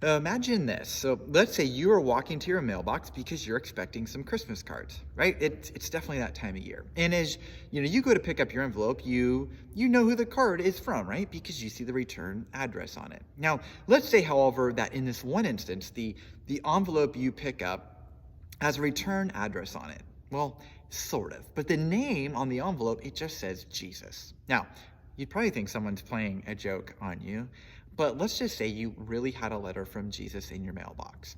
Imagine this. So let's say you are walking to your mailbox because you're expecting some Christmas cards, right? It's definitely that time of year. And as you go to pick up your envelope, you know who the card is from, right? Because you see the return address on it. Now, let's say, however, that in this one instance, the envelope you pick up has a return address on it. Well, sort of. But the name on the envelope, it just says Jesus. Now, you'd probably think someone's playing a joke on you, but let's just say you really had a letter from Jesus in your mailbox.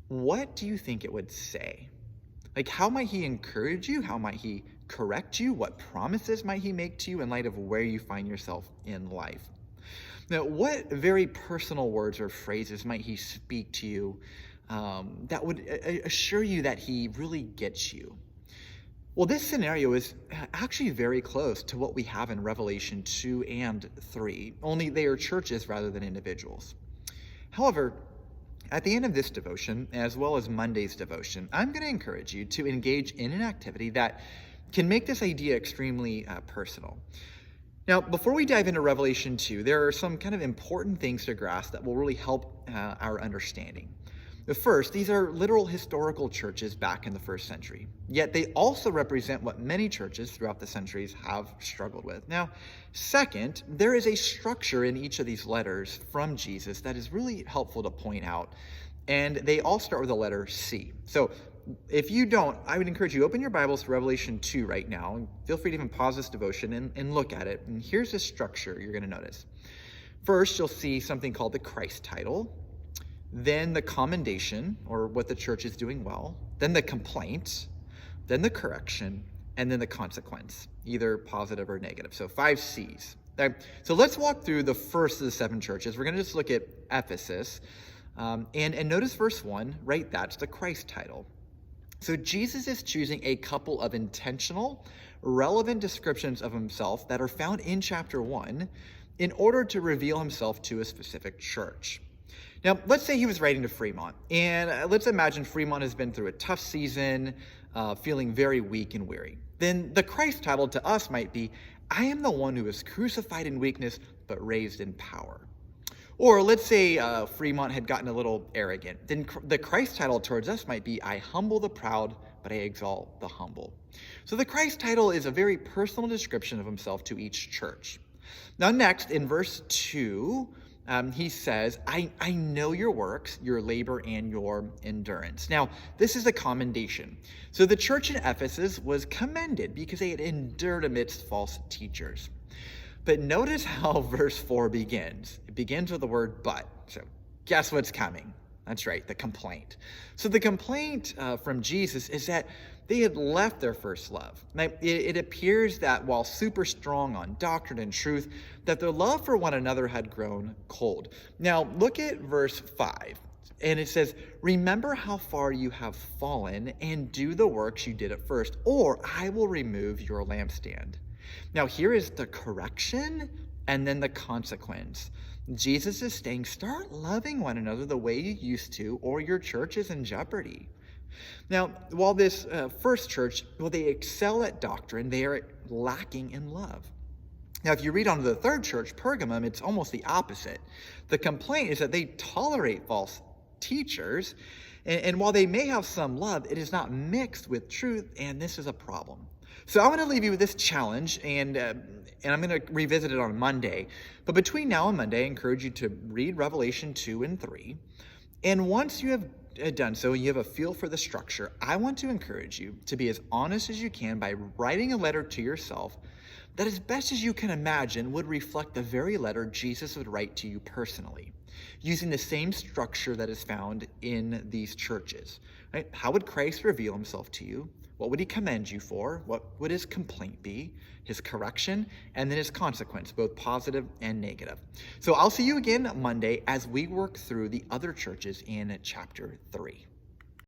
What do you think it would say? Like, how might he encourage you? How might he correct you? What promises might he make to you in light of where you find yourself in life? Now, what very personal words or phrases might he speak to you that would assure you that he really gets you? Well, this scenario is actually very close to what we have in Revelation 2 and 3, only they are churches rather than individuals. However, at the end of this devotion, as well as Monday's devotion, I'm going to encourage you to engage in an activity that can make this idea extremely personal. Now, before we dive into Revelation 2, there are some kind of important things to grasp that will really help our understanding. The first, these are literal historical churches back in the first century, yet they also represent what many churches throughout the centuries have struggled with. Now, second, there is a structure in each of these letters from Jesus that is really helpful to point out, and they all start with the letter C. So if you don't, I would encourage you, open your Bibles to Revelation 2 right now, and feel free to even pause this devotion and look at it. And here's the structure you're going to notice. First, you'll see something called the Christ title, then the commendation, or what the church is doing well, then the complaint, then the correction, and then the consequence, either positive or negative. So 5 C's. Okay? So let's walk through the first of the 7 churches. We're going to just look at Ephesus. And notice verse 1, right? That's the Christ title. So Jesus is choosing a couple of intentional, relevant descriptions of himself that are found in chapter 1 in order to reveal himself to a specific church. Now, let's say he was writing to Fremont, and let's imagine Fremont has been through a tough season, feeling very weak and weary. Then the Christ title to us might be, I am the one who was crucified in weakness, but raised in power. Or let's say Fremont had gotten a little arrogant. Then the Christ title towards us might be, I humble the proud, but I exalt the humble. So the Christ title is a very personal description of himself to each church. Now next, in verse 2, he says, I know your works, your labor, and your endurance. Now, this is a commendation. So the church in Ephesus was commended because they had endured amidst false teachers. But notice how verse 4 begins. It begins with the word but. So guess what's coming? That's right, the complaint. So the complaint from Jesus is that they had left their first love. Now, it appears that while super strong on doctrine and truth, that their love for one another had grown cold. Now, look at verse 5. And it says, remember how far you have fallen and do the works you did at first, or I will remove your lampstand. Now, here is the correction and then the consequence. Jesus is saying, start loving one another the way you used to, or your church is in jeopardy. Now, while this first church, they excel at doctrine, they are lacking in love. Now, if you read on to the third church, Pergamum, it's almost the opposite. The complaint is that they tolerate false teachers, and while they may have some love, it is not mixed with truth, and this is a problem. So I want to leave you with this challenge, and I'm going to revisit it on Monday. But between now and Monday, I encourage you to read Revelation 2 and 3. And once you have done so, you have a feel for the structure, I want to encourage you to be as honest as you can by writing a letter to yourself that, as best as you can imagine, would reflect the very letter Jesus would write to you personally, using the same structure that is found in these churches. Right? How would Christ reveal himself to you? What would he commend you for? What would his complaint be? His correction, and then his consequence, both positive and negative. So I'll see you again Monday as we work through the other churches in chapter 3.